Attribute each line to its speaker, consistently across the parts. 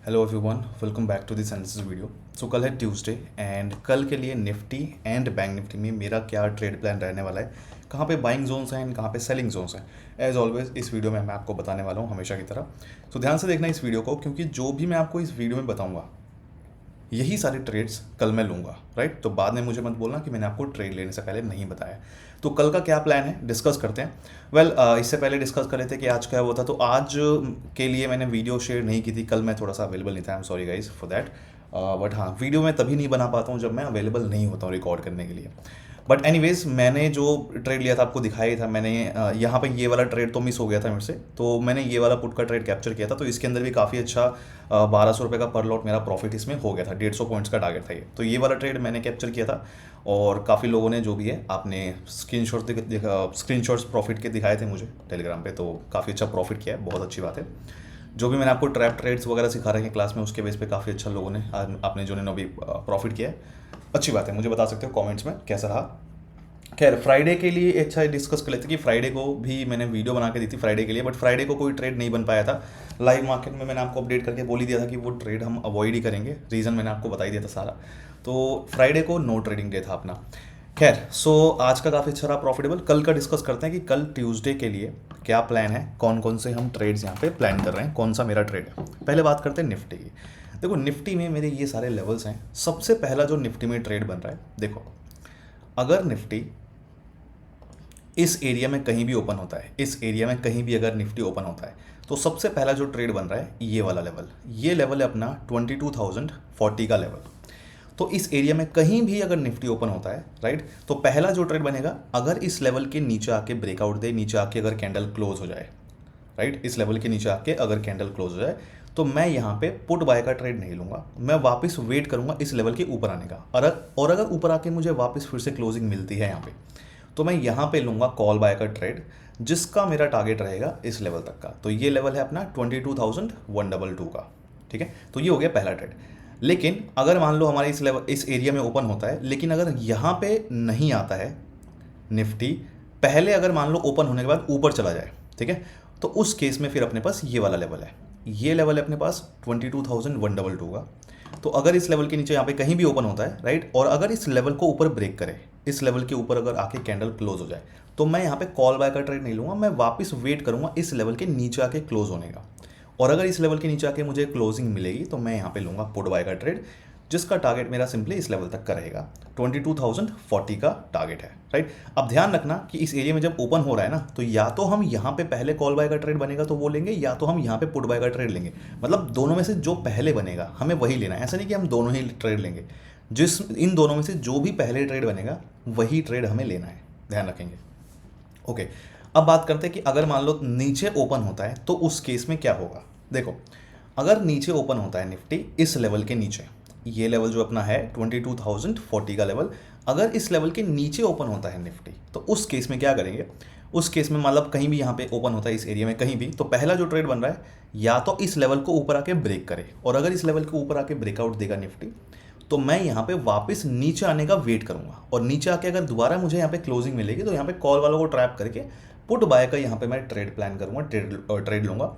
Speaker 1: Hello everyone, welcome back to this analysis video. So कल है Tuesday and कल के लिए निफ्टी एंड बैंक निफ्टी में मेरा क्या ट्रेड प्लान रहने वाला है, कहाँ पे बाइंग जोन्स हैं एंड कहाँ पे सेलिंग जोन्स हैं। एज ऑलवेज इस वीडियो में मैं आपको बताने वाला हूँ हमेशा की तरह। सो ध्यान से देखना इस वीडियो को, क्योंकि जो भी मैं आपको इस वीडियो में बताऊँगा यही सारे ट्रेड्स कल मैं लूँगा, राइट। तो बाद में मुझे मत बोलना कि मैंने आपको ट्रेड लेने से पहले नहीं बताया। तो कल का क्या प्लान है डिस्कस करते हैं। इससे पहले डिस्कस कर लेते हैं कि आज क्या हुआ था। तो आज के लिए मैंने वीडियो शेयर नहीं की थी, कल मैं थोड़ा सा अवेलेबल नहीं था। I am sorry guys for that. But हाँ, वीडियो मैं तभी नहीं बना पाता हूँ जब मैं अवेलेबल नहीं होता हूँ रिकॉर्ड करने के लिए। बट एनीवेज, मैंने जो ट्रेड लिया था आपको दिखाया ही था। मैंने यहाँ पे ये वाला ट्रेड तो मिस हो गया था मेरे से, तो मैंने ये वाला पुट का ट्रेड कैप्चर किया था। तो इसके अंदर भी काफ़ी अच्छा 1200 रुपये का पर लॉट मेरा प्रॉफिट इसमें हो गया था। 150 पॉइंट्स का टारगेट था ये। तो ये वाला ट्रेड मैंने कैप्चर किया था और काफ़ी लोगों ने जो भी है आपने स्क्रीनशॉट्स प्रॉफिट के दिखाए थे मुझे टेलीग्राम पे। तो काफ़ी अच्छा प्रॉफिट किया है, बहुत अच्छी बात है। जो भी मैंने आपको ट्रैप ट्रेड्स वगैरह सिखा रहे हैं क्लास में, उसके बेस पे काफ़ी अच्छा लोगों ने आपने जो ने अभी प्रॉफिट किया है। अच्छी बात है, मुझे बता सकते हो कमेंट्स में कैसा रहा। खैर, फ्राइडे के लिए अच्छा डिस्कस कर लेते कि फ्राइडे को भी मैंने वीडियो बना के दी थी फ्राइडे के लिए, बट फ्राइडे को कोई ट्रेड नहीं बन पाया था। लाइव मार्केट में मैंने आपको अपडेट करके बोल ही दिया था कि वो ट्रेड हम अवॉइड ही करेंगे। रीज़न मैंने आपको बता ही दिया था सारा। तो फ्राइडे को नो ट्रेडिंग डे था अपना। खैर, आज का काफ़ी अच्छा रहा प्रॉफिटेबल। कल का डिस्कस करते हैं कि कल ट्यूसडे के लिए क्या प्लान है, कौन कौन से हम ट्रेड्स यहाँ पे प्लान कर रहे हैं, कौन सा मेरा ट्रेड है। पहले बात करते हैं निफ्टी की। देखो, निफ्टी में मेरे ये सारे लेवल्स हैं। सबसे पहला जो निफ्टी में ट्रेड बन रहा है, देखो, अगर निफ्टी इस एरिया में कहीं भी ओपन होता है, इस एरिया में कहीं भी अगर निफ्टी ओपन होता है, तो सबसे पहला जो ट्रेड बन रहा है ये वाला लेवल। ये लेवल है अपना 22,040 का लेवल। तो इस एरिया में कहीं भी अगर निफ्टी ओपन होता है, राइट, तो पहला जो ट्रेड बनेगा, अगर इस लेवल के नीचे आके ब्रेकआउट दे, नीचे आके अगर कैंडल क्लोज हो जाए, राइट, इस लेवल के नीचे आके अगर कैंडल क्लोज हो जाए, तो मैं यहाँ पे पुट बाय का ट्रेड नहीं लूँगा। मैं वापस वेट करूँगा इस लेवल के ऊपर आने का। और अगर ऊपर आके मुझे वापस फिर से क्लोजिंग मिलती है यहाँ पे, तो मैं यहाँ पे लूँगा कॉल बाय का ट्रेड, जिसका मेरा टारगेट रहेगा इस लेवल तक का। तो ये लेवल है अपना 22,122 का। ठीक है, तो ये हो गया पहला ट्रेड। लेकिन अगर मान लो हमारे इस एरिया में ओपन होता है, लेकिन अगर यहाँ पे नहीं आता है निफ्टी, पहले अगर मान लो ओपन होने के बाद ऊपर चला जाए, ठीक है, तो उस केस में फिर अपने पास ये वाला लेवल है। ये लेवल है अपने पास 22,122 का। तो अगर इस लेवल के नीचे यहाँ पे कहीं भी ओपन होता है, राइट, और अगर इस लेवल को ऊपर ब्रेक करे, इस लेवल के ऊपर अगर आके कैंडल क्लोज हो जाए, तो मैं यहाँ पे कॉल बाय का ट्रेड नहीं लूँगा। मैं वापस वेट करूँगा इस लेवल के नीचे आके क्लोज होने का। और अगर इस लेवल के नीचे आके मुझे क्लोजिंग मिलेगी, तो मैं यहाँ पे लूँगा पुट बाय का ट्रेड, जिसका टारगेट मेरा सिंपली इस लेवल तक का रहेगा। 22,040 का टारगेट है, राइट। अब ध्यान रखना कि इस एरिया में जब ओपन हो रहा है ना, तो या तो हम यहाँ पे पहले कॉल बाय का ट्रेड बनेगा तो वो लेंगे, या तो हम यहाँ पे पुट बाय का ट्रेड लेंगे। मतलब दोनों में से जो पहले बनेगा हमें वही लेना है। ऐसा नहीं कि हम दोनों ही ट्रेड लेंगे, इन दोनों में से जो भी पहले ट्रेड बनेगा वही ट्रेड हमें लेना है, ध्यान रखेंगे। ओके, अब बात करते हैं कि अगर मान लो नीचे ओपन होता है तो उस केस में क्या होगा। देखो, अगर नीचे ओपन होता है निफ्टी इस लेवल के नीचे, ये लेवल जो अपना है 22,040 का लेवल, अगर इस लेवल के नीचे ओपन होता है निफ्टी, तो उस केस में क्या करेंगे। उस केस में मतलब कहीं भी यहाँ पे ओपन होता है इस एरिया में कहीं भी, तो पहला जो ट्रेड बन रहा है, या तो इस लेवल को ऊपर आके ब्रेक करे, और अगर इस लेवल के ऊपर आके ब्रेकआउट देगा निफ्टी, तो मैं यहाँ पे वापस नीचे आने का वेट करूँगा। और नीचे आके अगर दोबारा मुझे यहाँ पे क्लोजिंग मिलेगी, तो यहाँ पे कॉल वालों को ट्रैप करके पुट बाय का यहाँ पे मैं ट्रेड प्लान करूँगा, ट्रेड लूँगा,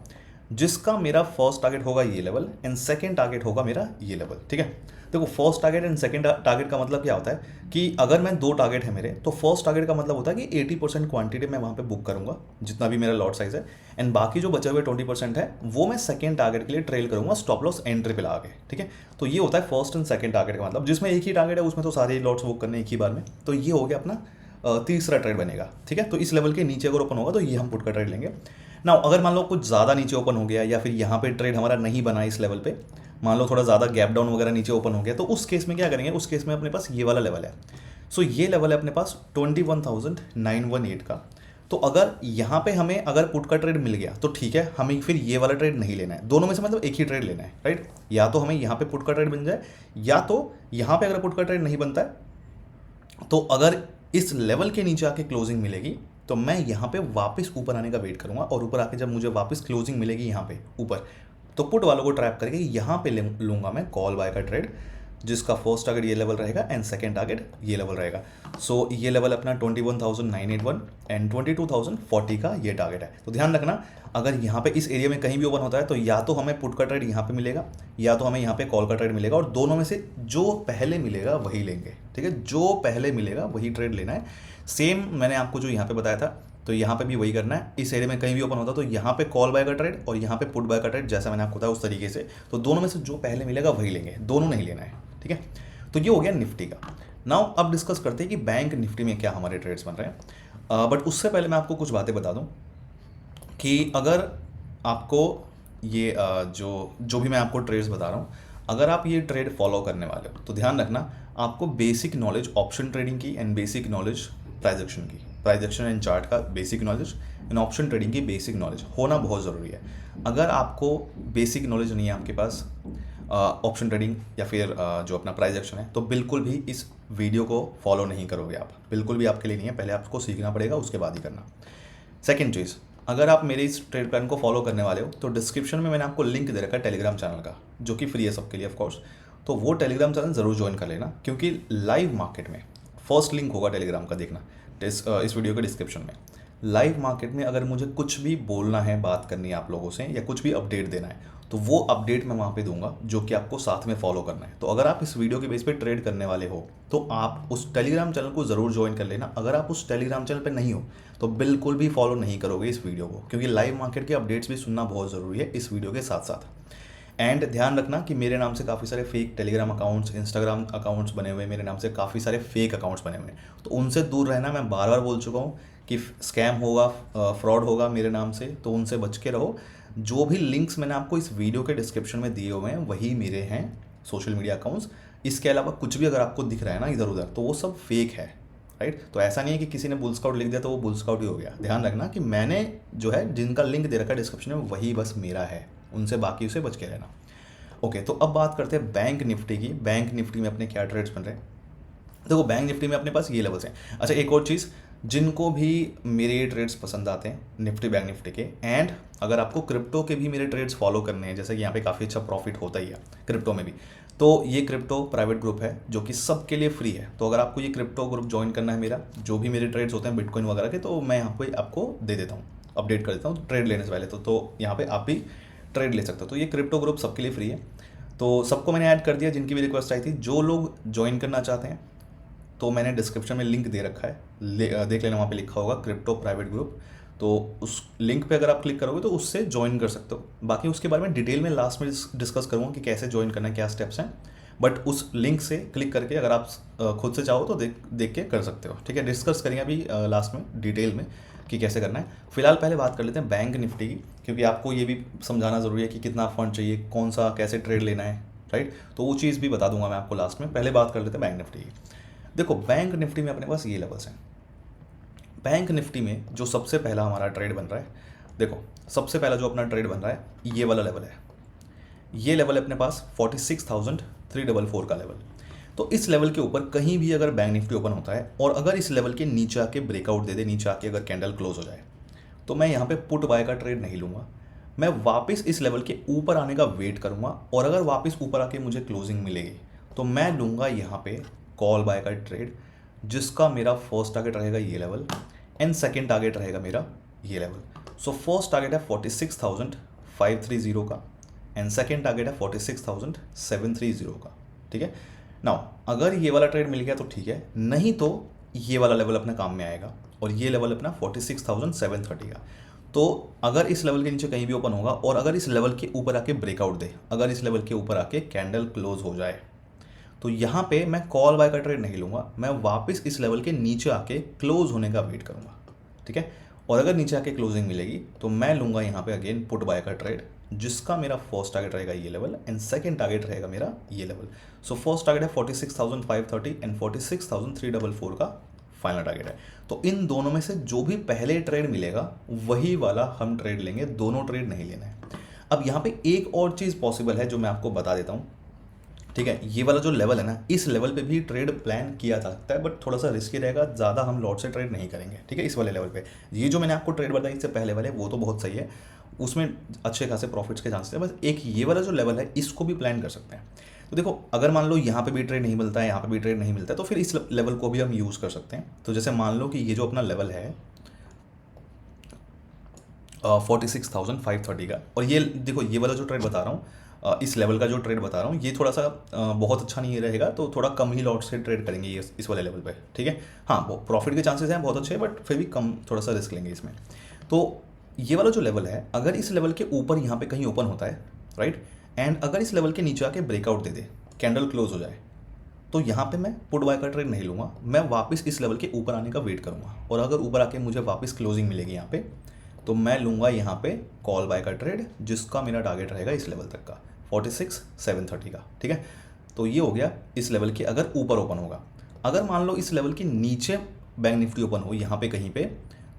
Speaker 1: जिसका मेरा फर्स्ट टारगेट होगा ये लेवल एंड सेकंड टारगेट होगा मेरा ये लेवल। ठीक है, देखो, first target and second target का मतलब क्या होता है कि अगर मैं दो टारगेट है मेरे, तो फर्स्ट टारगेट का मतलब होता है कि 80% क्वांटिटी मैं वहाँ पे बुक करूँगा, जितना भी मेरा लॉट साइज है, एंड बाकी जो बचे हुए 20% है वो मैं सेकंड टारगेट के लिए ट्रेल करूँगा स्टॉप लॉस एंट्री पे लगा के। ठीक है, तो ये होता है फर्स्ट एंड सेकंड टारगेट का मतलब। जिसमें एक ही टारगेट है उसमें तो सारे लॉट्स बुक करने एक ही बार में। तो ये हो गया अपना तीसरा ट्रेड बनेगा। ठीक है, तो इस लेवल के नीचे अगर ओपन होगा तो ये हम पुट का ट्रेड लेंगे ना। अगर मान लो कुछ ज़्यादा नीचे ओपन हो गया, या फिर यहाँ पे ट्रेड हमारा नहीं बना इस लेवल पे, मान लो थोड़ा ज़्यादा गैप डाउन वगैरह नीचे ओपन हो गया, तो उस केस में क्या करेंगे। उस केस में अपने पास ये वाला लेवल है। सो ये लेवल है अपने पास 21,918 का। तो अगर यहाँ पे हमें अगर पुट का ट्रेड मिल गया तो ठीक है, हमें फिर ये वाला ट्रेड नहीं लेना है। दोनों में से मतलब एक ही ट्रेड लेना है, राइट। या तो हमें यहाँ पे पुट का ट्रेड बन जाए, या तो यहाँ पे अगर पुट का ट्रेड नहीं बनता है, तो अगर इस लेवल के नीचे आके क्लोजिंग मिलेगी, तो मैं यहाँ पे वापस ऊपर आने का वेट करूँगा। और ऊपर आके जब मुझे वापस क्लोजिंग मिलेगी यहाँ पे ऊपर, तो पुट वालों को ट्रैप करके यहाँ पे लूँगा मैं कॉल बाय का ट्रेड, जिसका फर्स्ट टारगेट ये लेवल रहेगा एंड सेकंड टारगेट ये लेवल रहेगा। सो ये लेवल अपना 21,981 एंड 22,040 का ये टारगेट है। तो ध्यान रखना, अगर यहाँ पे इस एरिया में कहीं भी ओपन होता है तो या तो हमें पुट का ट्रेड यहाँ पे मिलेगा या तो हमें यहाँ पे कॉल का ट्रेड मिलेगा, और दोनों में से जो पहले मिलेगा वही लेंगे। ठीक है, जो पहले मिलेगा वही ट्रेड लेना है। सेम मैंने आपको जो यहाँ पे बताया था तो यहाँ पे भी वही करना है। इस एरिया में कहीं भी ओपन होता है तो यहाँ पे कॉल बाय का ट्रेड और यहाँ पे पुट बाय का ट्रेड, जैसा मैंने आपको बताया उस तरीके से। तो दोनों में से जो पहले मिलेगा वही लेंगे, दोनों नहीं लेना है। ठीक है, तो ये हो गया निफ्टी का। नाउ अब डिस्कस करते हैं कि बैंक निफ्टी में क्या हमारे ट्रेड्स बन रहे हैं। बट उससे पहले मैं आपको कुछ बातें बता दूं कि अगर आपको ये जो भी मैं आपको ट्रेड्स बता रहा हूँ, अगर आप ये ट्रेड फॉलो करने वाले हो तो ध्यान रखना, आपको बेसिक नॉलेज ऑप्शन ट्रेडिंग की and basic knowledge price action and chart का basic knowledge and option trading की बेसिक नॉलेज होना बहुत ज़रूरी है। अगर आपको बेसिक नॉलेज नहीं है आपके पास ऑप्शन ट्रेडिंग या फिर जो अपना प्राइस एक्शन है, तो बिल्कुल भी इस वीडियो को फॉलो नहीं करोगे आप, बिल्कुल भी आपके लिए नहीं है। पहले आपको सीखना पड़ेगा, उसके बाद ही करना। सेकेंड चीज़, अगर आप मेरे इस ट्रेड प्लान को फॉलो करने वाले हो तो डिस्क्रिप्शन में मैंने आपको लिंक दे रखा है टेलीग्राम चैनल का, जो कि फ्री है सबके लिए ऑफकोर्स। तो वो टेलीग्राम चैनल ज़रूर ज्वाइन कर लेना, क्योंकि लाइव मार्केट में फर्स्ट लिंक होगा टेलीग्राम का, देखना इस वीडियो के डिस्क्रिप्शन में। लाइव मार्केट में अगर मुझे कुछ भी बोलना है, बात करनी है आप लोगों से, या कुछ भी अपडेट देना है, तो वो अपडेट मैं वहाँ पे दूंगा, जो कि आपको साथ में फॉलो करना है। तो अगर आप इस वीडियो के बेस पे ट्रेड करने वाले हो तो आप उस टेलीग्राम चैनल को ज़रूर ज्वाइन कर लेना। अगर आप उस टेलीग्राम चैनल पे नहीं हो तो बिल्कुल भी फॉलो नहीं करोगे इस वीडियो को, क्योंकि लाइव मार्केट के अपडेट्स भी सुनना बहुत ज़रूरी है इस वीडियो के साथ साथ। एंड ध्यान रखना कि मेरे नाम से काफ़ी सारे fake Telegram accounts, Instagram accounts बने हुए हैं, मेरे नाम से काफ़ी सारे फेक अकाउंट्स बने हुए हैं, तो उनसे दूर रहना। मैं बार बार बोल चुका हूँ कि स्कैम होगा, फ्रॉड होगा मेरे नाम से, तो उनसे बच के रहो। जो भी लिंक्स मैंने आपको इस वीडियो के डिस्क्रिप्शन में दिए हुए हैं वही मेरे हैं सोशल मीडिया अकाउंट्स। इसके अलावा कुछ भी अगर आपको दिख रहा है ना इधर उधर, तो वो सब फेक है, राइट। तो ऐसा नहीं है कि किसी ने बुल स्काउट लिख दिया तो वो बुल स्काउट ही हो गया। ध्यान रखना कि मैंने जो है जिनका लिंक दे रखा है डिस्क्रिप्शन में वही बस मेरा है, उनसे बाकी उसे बच के रहना। ओके, तो अब बात करते हैं बैंक निफ्टी की। बैंक निफ्टी में अपने क्या ट्रेड्स बन रहे हैं। देखो, बैंक निफ्टी में अपने पास ये लेवल्स हैं। अच्छा, एक और चीज़, जिनको भी मेरे ट्रेड्स पसंद आते हैं निफ्टी बैंक निफ्टी के, एंड अगर आपको क्रिप्टो के भी मेरे ट्रेड्स फॉलो करने हैं, जैसे कि यहाँ पे काफ़ी अच्छा प्रॉफिट होता ही है क्रिप्टो में भी, तो ये क्रिप्टो प्राइवेट ग्रुप है जो कि सबके लिए फ्री है। तो अगर आपको ये क्रिप्टो ग्रुप ज्वाइन करना है मेरा, जो भी मेरे ट्रेड्स होते हैं बिटकॉइन वगैरह के, तो मैं यहाँ पे आपको दे देता हूँ, अपडेट कर देता हूँ ट्रेड लेने से पहले। तो यहाँ पे आप भी ट्रेड ले सकते हो। तो ये क्रिप्टो ग्रुप सबके लिए फ्री है, तो सबको मैंने ऐड कर दिया जिनकी भी रिक्वेस्ट आई थी। जो लोग ज्वाइन करना चाहते हैं तो मैंने डिस्क्रिप्शन में लिंक दे रखा है, देख लेना, वहाँ पे लिखा होगा क्रिप्टो प्राइवेट ग्रुप। तो उस लिंक पे अगर आप क्लिक करोगे तो उससे ज्वाइन कर सकते हो। बाकी उसके बारे में डिटेल में लास्ट में डिस्कस करूँगा कि कैसे ज्वाइन करना है, क्या स्टेप्स हैं। बट उस लिंक से क्लिक करके अगर आप खुद से चाहो तो देख के कर सकते हो। ठीक है, डिस्कस करेंगे अभी लास्ट में डिटेल में कि कैसे करना है। फिलहाल पहले बात कर लेते हैं बैंक निफ्टी की, क्योंकि आपको ये भी समझाना ज़रूरी है कि कितना फंड चाहिए, कौन सा कैसे ट्रेड लेना है, राइट। तो वो चीज़ भी बता दूंगा मैं आपको लास्ट में। पहले बात कर लेते हैं बैंक निफ्टी की। देखो, बैंक निफ्टी में अपने पास ये लेवल्स हैं। बैंक निफ्टी में जो सबसे पहला हमारा ट्रेड बन रहा है, देखो सबसे पहला जो अपना ट्रेड बन रहा है ये वाला लेवल है। ये लेवल है अपने पास 46,344 का लेवल। तो इस लेवल के ऊपर कहीं भी अगर बैंक निफ्टी ओपन होता है और अगर इस लेवल के नीचे आके ब्रेकआउट दे दे, नीचे आके अगर कैंडल क्लोज हो जाए, तो मैं यहाँ पे पुट बाय का ट्रेड नहीं लूँगा। मैं वापस इस लेवल के ऊपर आने का वेट करूँगा, और अगर वापस ऊपर आके मुझे क्लोजिंग मिलेगी तो मैं लूँगा यहाँ पे कॉल बाय का ट्रेड, जिसका मेरा फर्स्ट टारगेट रहेगा ये लेवल एंड सेकेंड टारगेट रहेगा मेरा ये लेवल। सो फर्स्ट टारगेट है 46,530 का एंड सेकेंड टारगेट है 46,730 का। ठीक है, नाउ अगर ये वाला ट्रेड मिल गया तो ठीक है, नहीं तो ये वाला लेवल अपना काम में आएगा और ये लेवल अपना 46,730 का। तो अगर इस लेवल के नीचे कहीं भी ओपन होगा और अगर इस लेवल के ऊपर आके ब्रेकआउट दे, अगर इस लेवल के ऊपर आके कैंडल क्लोज हो जाए, तो यहाँ पे मैं कॉल बाय का ट्रेड नहीं लूँगा, मैं वापस इस लेवल के नीचे आके क्लोज होने का वेट करूँगा। ठीक है, और अगर नीचे आके क्लोजिंग मिलेगी तो मैं लूँगा यहाँ पे अगेन पुट बाय का ट्रेड, जिसका मेरा फर्स्ट टारगेट रहेगा ये लेवल एंड सेकंड टारगेट रहेगा मेरा ये लेवल। सो फर्स्ट टारगेट है 46,530 एंड 46,344 का फाइनल टारगेट है। तो इन दोनों में से जो भी पहले ट्रेड मिलेगा वही वाला हम ट्रेड लेंगे, दोनों ट्रेड नहीं लेना है। अब यहाँ पे एक और चीज़ पॉसिबल है जो मैं आपको बता देता हूँ। ठीक है, ये वाला जो लेवल है ना, इस लेवल पे भी ट्रेड प्लान किया जा सकता है, बट थोड़ा सा रिस्की रहेगा, ज़्यादा हम लॉट से ट्रेड नहीं करेंगे। ठीक है, इस वाले लेवल पे ये जो मैंने आपको ट्रेड बताया इससे पहले वाले, वो तो बहुत सही है, उसमें अच्छे खासे प्रॉफिट्स के चांसेस है। बस एक ये वाला जो लेवल है इसको भी प्लान कर सकते हैं। तो देखो अगर मान लो यहाँ पे भी ट्रेड नहीं मिलता है, यहाँ पे भी ट्रेड नहीं मिलता है, तो फिर इस लेवल को भी हम यूज़ कर सकते हैं। तो जैसे मान लो कि ये जो अपना लेवल है 46,530 का, और ये देखो ये वाला जो ट्रेड बता रहा हूँ, इस लेवल का जो ट्रेड बता रहा हूँ ये थोड़ा सा बहुत अच्छा नहीं रहेगा, तो थोड़ा कम ही लॉट से ट्रेड करेंगे ये इस वाले लेवल पे, ठीक है। हाँ वो प्रॉफिट के चांसेस हैं बहुत अच्छे, बट फिर भी कम थोड़ा सा रिस्क लेंगे इसमें। तो ये वाला जो लेवल है, अगर इस लेवल के ऊपर यहाँ पे कहीं ओपन होता है, राइट, एंड अगर इस लेवल के नीचे आके ब्रेकआउट दे दे, कैंडल क्लोज हो जाए, तो यहाँ पे मैं पुट बाय का ट्रेड नहीं लूँगा, मैं वापस इस लेवल के ऊपर आने का वेट करूँगा, और अगर ऊपर आके मुझे वापस क्लोजिंग मिलेगी यहाँ पे, तो मैं लूँगा यहाँ पे कॉल बाय का ट्रेड, जिसका मेरा टारगेट रहेगा इस लेवल तक का 46,730 का, ठीक है। तो ये हो गया इस लेवल के अगर ऊपर ओपन होगा। अगर मान लो इस लेवल के नीचे बैंक निफ्टी ओपन हो यहाँ पे कहीं पे,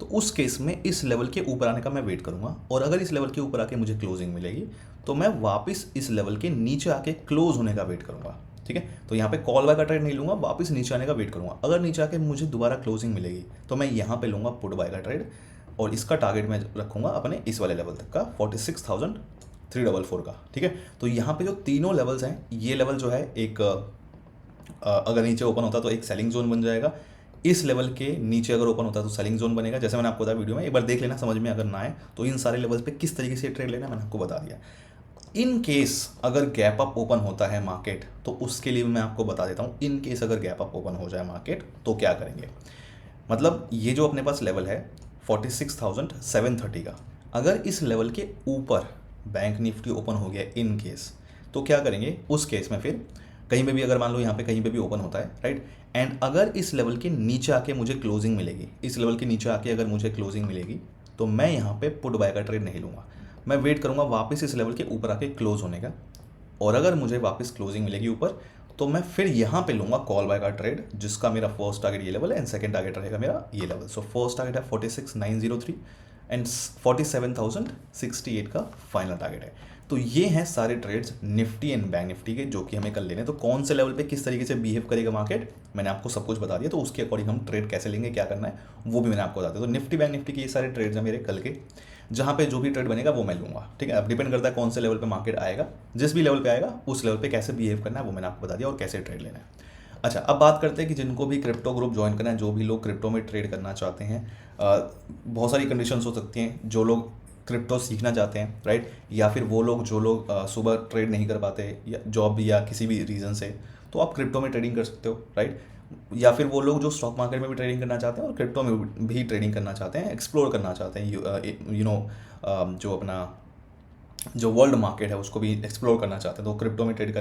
Speaker 1: तो उस केस में इस लेवल के ऊपर आने का मैं वेट करूँगा, और अगर इस लेवल के ऊपर आके मुझे क्लोजिंग मिलेगी तो मैं वापस इस लेवल के नीचे आके क्लोज होने का वेट करूँगा, ठीक है। तो यहाँ पे कॉल बाय का ट्रेड नहीं लूँगा, वापस नीचे आने का वेट करूँगा। अगर नीचे आके मुझे दोबारा क्लोजिंग मिलेगी तो मैं यहाँ पे लूँगा पुट बाय का ट्रेड, और इसका टारगेट मैं रखूँगा अपने इस वाले लेवल तक का 46,344 का, ठीक है। तो यहाँ पे जो तीनों लेवल्स हैं, ये लेवल जो है एक अगर नीचे ओपन होता तो एक सेलिंग जोन बन जाएगा, इस लेवल के नीचे अगर ओपन होता है तो सेलिंग जोन बनेगा। जैसे मैंने आपको बताया वीडियो में, एक बार देख लेना समझ में, अगर ना आए तो इन सारे लेवल्स पे किस तरीके से ट्रेड लेना मैंने आपको बता दिया। इन केस अगर गैप अप ओपन होता है मार्केट, तो उसके लिए मैं आपको बता देता हूँ, इन केस अगर गैप अप ओपन हो जाए मार्केट तो क्या करेंगे। मतलब ये जो अपने पास लेवल है 46,730 का, अगर इस लेवल के ऊपर बैंक निफ्टी ओपन हो गया इन केस, तो क्या करेंगे उस केस में, फिर कहीं पे भी अगर मान लो यहाँ पे कहीं पे भी ओपन होता है, राइट, एंड अगर इस लेवल के नीचे आके मुझे क्लोजिंग मिलेगी, इस लेवल के नीचे आके अगर मुझे क्लोजिंग मिलेगी, तो मैं यहाँ पे पुट बाय का ट्रेड नहीं लूँगा, मैं वेट करूँगा वापस इस लेवल के ऊपर आके क्लोज होने का, और अगर मुझे वापस क्लोजिंग मिलेगी ऊपर, तो मैं फिर यहाँ पे लूँगा कॉल बाय का ट्रेड, जिसका मेरा फर्स्ट टारगेट ये लेवल है एंड सेकंड टारगेट रहेगा मेरा ये लेवल। सो फर्स्ट टारगेट है 46,903 एंड 47,068 का फाइनल टारगेट है। तो ये हैं सारे trades Nifty and bank Nifty के, जो कि हमें कर लेने हैं। तो कौन से लेवल पे किस तरीके से बिहेव करेगा मार्केट, मैंने आपको सब कुछ बता दिया। तो उसके अकॉर्डिंग हम ट्रेड कैसे लेंगे, क्या करना है, वो भी मैंने आपको बता दिया। तो निफ्टी बैंक निफ्टी के ये सारे ट्रेड्स हैं मेरे कल के, जहाँ पे जो भी ट्रेड बनेगा वो मैं लूँगा, ठीक है। अब डिपेंड करता है कौन से लेवल पे मार्केट आएगा, जिस भी लेवल पे आएगा उस लेवल पे कैसे बिहेव करना है वो मैंने आपको बता दिया, और कैसे ट्रेड लेना है। अच्छा, अब बात करते हैं कि जिनको भी क्रिप्टो ग्रुप ज्वाइन करना है, जो भी लोग क्रिप्टो में ट्रेड करना चाहते हैं, बहुत सारी कंडीशंस हो सकती हैं। जो लोग क्रिप्टो सीखना चाहते हैं, राइट, या फिर वो लोग जो लोग सुबह ट्रेड नहीं कर पाते, या जॉब या किसी भी रीज़न से, तो आप क्रिप्टो में ट्रेडिंग कर सकते हो, राइट। या फिर वो लोग जो स्टॉक मार्केट में भी ट्रेडिंग करना चाहते हैं और क्रिप्टो में भी ट्रेडिंग करना चाहते हैं, एक्सप्लोर करना चाहते हैं, जो अपना जो वर्ल्ड मार्केट है उसको भी एक्सप्लोर करना चाहते हैं, तो क्रिप्टो में ट्रेड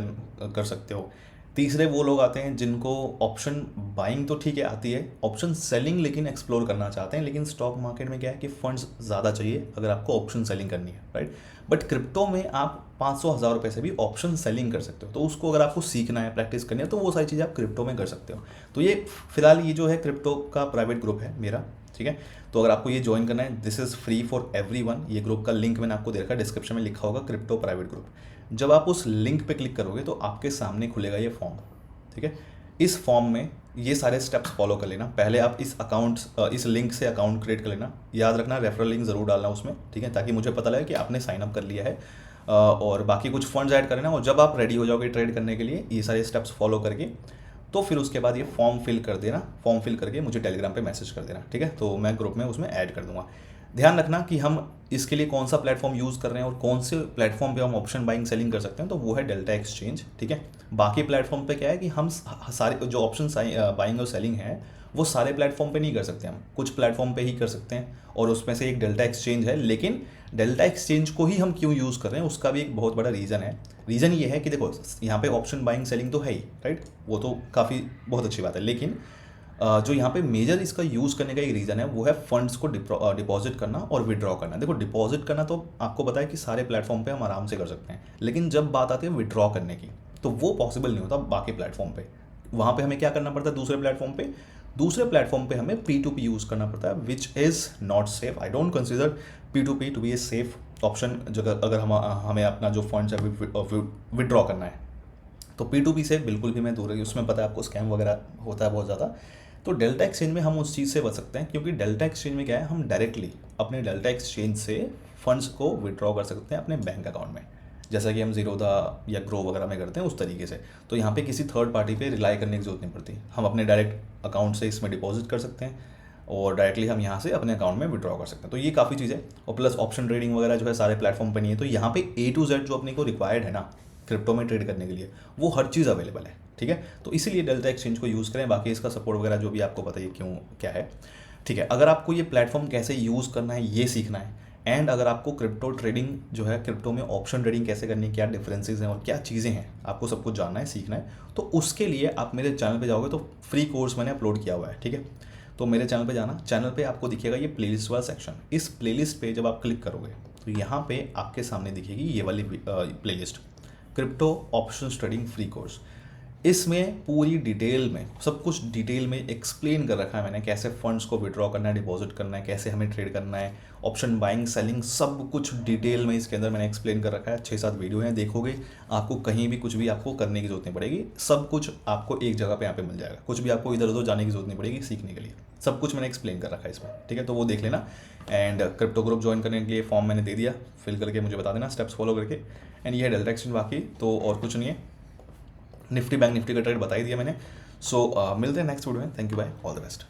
Speaker 1: कर सकते हो। तीसरे वो लोग आते हैं जिनको ऑप्शन बाइंग तो ठीक है आती है, ऑप्शन सेलिंग लेकिन एक्सप्लोर करना चाहते हैं, लेकिन स्टॉक मार्केट में क्या है कि फंड्स ज़्यादा चाहिए अगर आपको ऑप्शन सेलिंग करनी है, राइट। बट क्रिप्टो में आप 500,000 रुपये से भी ऑप्शन सेलिंग कर सकते हो, तो उसको अगर आपको सीखना है, प्रैक्टिस करनी है, तो वो सारी चीज़ें आप क्रिप्टो में कर सकते हो। तो ये फिलहाल ये जो है क्रिप्टो का प्राइवेट ग्रुप है मेरा, ठीक है। तो अगर आपको ये ज्वाइन करना है, this is free for everyone. ये ग्रुप का लिंक मैंने आपको दे रखा है, डिस्क्रिप्शन में लिखा होगा क्रिप्टो प्राइवेट ग्रुप। जब आप उस लिंक पे क्लिक करोगे तो आपके सामने खुलेगा ये फॉर्म, ठीक है। इस फॉर्म में ये सारे स्टेप्स फॉलो कर लेना। पहले आप इस लिंक से अकाउंट क्रिएट कर लेना। याद रखना रेफरल लिंक ज़रूर डालना उसमें, ठीक है, ताकि मुझे पता लगे कि आपने साइन अप कर लिया है। और बाकी कुछ फंड्स ऐड करना, और जब आप रेडी हो जाओगे ट्रेड करने के लिए ये सारे स्टेप्स फॉलो करके, तो फिर उसके बाद ये फॉर्म फिल कर देना। फॉर्म फिल करके मुझे टेलीग्राम पे मैसेज कर देना, ठीक है। तो मैं ग्रुप में उसमें ऐड कर दूंगा। ध्यान रखना कि हम इसके लिए कौन सा प्लेटफॉर्म यूज़ कर रहे हैं और कौन से प्लेटफॉर्म पे हम ऑप्शन बाइंग सेलिंग कर सकते हैं, तो वो है डेल्टा एक्सचेंज, ठीक है। बाकी प्लेटफॉर्म पे क्या है कि हम सारे जो ऑप्शन बाइंग और सेलिंग है वो सारे प्लेटफॉर्म पे नहीं कर सकते, हम कुछ प्लेटफॉर्म पे ही कर सकते हैं, और उसमें से एक डेल्टा एक्सचेंज है। लेकिन डेल्टा एक्सचेंज को ही हम क्यों यूज़ कर रहे हैं उसका भी एक बहुत बड़ा रीज़न है। रीज़न ये है कि देखो यहाँ पे ऑप्शन बाइंग सेलिंग तो है ही, राइट, वो तो काफ़ी बहुत अच्छी बात है, लेकिन जो यहाँ पे मेजर इसका यूज़ करने का एक रीज़न है वो है फंड्स को डिपॉजिट करना और विड्रॉ करना। देखो डिपॉजिट करना तो आपको पता है कि सारे प्लेटफॉर्म पे हम आराम से कर सकते हैं, लेकिन जब बात आती है विड्रॉ करने की तो वो पॉसिबल नहीं होता बाकी प्लेटफॉर्म पे। वहाँ पे हमें क्या करना पड़ता है, दूसरे प्लेटफॉर्म पे हमें P2P यूज़ करना पड़ता है, which is not safe. I don't consider P2P to be a safe option. अगर हमें अपना जो फंड्स है विड्रॉ करना है, तो P2P से बिल्कुल भी मैं दूर रही, उसमें पता है आपको स्कैम वगैरह होता है बहुत ज़्यादा। तो डेल्टा एक्सचेंज में हम उस चीज़ से बच सकते हैं, क्योंकि डेल्टा एक्सचेंज में क्या है, हम डायरेक्टली अपने डेल्टा एक्सचेंज से फंड्स को विड्रॉ कर सकते हैं अपने बैंक अकाउंट में। जैसा कि हम जीरोधा या ग्रो वगैरह में करते हैं उस तरीके से। तो यहाँ पे किसी थर्ड पार्टी पे रिलाई करने की जरूरत नहीं पड़ती, हम अपने डायरेक्ट अकाउंट से इसमें डिपॉजिट कर सकते हैं और डायरेक्टली हम यहाँ से अपने अकाउंट में विड्रॉ कर सकते हैं। तो ये काफ़ी चीज़ है, और प्लस ऑप्शन ट्रेडिंग वगैरह जो है सारे प्लेटफॉर्म पर नहीं है। तो यहाँ पे A to Z जो अपने को रिक्वायर्ड है ना क्रिप्टो में ट्रेड करने के लिए, वो हर चीज़ अवेलेबल है, ठीक है। तो इसीलिए डेल्टा एक्सचेंज को यूज़ करें, बाकी इसका सपोर्ट वगैरह जो भी आपको पता है क्यों क्या है, ठीक है। अगर आपको ये प्लेटफॉर्म कैसे यूज़ करना है ये सीखना है, एंड अगर आपको क्रिप्टो ट्रेडिंग जो है, क्रिप्टो में ऑप्शन ट्रेडिंग कैसे करनी है, क्या डिफरेंसेस हैं और क्या चीज़ें हैं, आपको सब कुछ जानना है, सीखना है, तो उसके लिए आप मेरे चैनल पे जाओगे तो फ्री कोर्स मैंने अपलोड किया हुआ है, ठीक है। तो मेरे चैनल पे जाना, चैनल पे आपको दिखेगा ये प्लेलिस्ट वाला सेक्शन। इस प्लेलिस्ट पे जब आप क्लिक करोगे तो यहाँ पे आपके सामने दिखेगी ये वाली playlist, crypto option trading free course. इसमें पूरी डिटेल में सब कुछ डिटेल में एक्सप्लेन कर रखा है मैंने, कैसे फंड्स को विड्रॉ करना है, डिपॉजिट करना है, कैसे हमें ट्रेड करना है, ऑप्शन बाइंग सेलिंग, सब कुछ डिटेल में इसके अंदर मैंने एक्सप्लेन कर रखा है। 6-7 वीडियो हैं, देखोगे आपको कहीं भी कुछ भी आपको करने की जरूरत नहीं पड़ेगी, सब कुछ आपको एक जगह पे यहाँ पे मिल जाएगा, कुछ भी आपको इधर उधर जाने की जरूरत नहीं पड़ेगी सीखने के लिए, सब कुछ मैंने एक्सप्लेन कर रखा है इसमें, ठीक है। तो वो देख लेना। एंड क्रिप्टो ग्रुप ज्वाइन करने के लिए फॉर्म मैंने दे दिया, फिल करके मुझे बता देना स्टेप्स फॉलो करके। एंड ये है डेल्टा एक्सचेंज, बाकी तो और कुछ नहीं है। निफ्टी बैंक निफ्टी का ट्रेड बता ही दिया मैंने। सो मिलते हैं नेक्स्ट वीडियो में। Thank you, bye, all the best.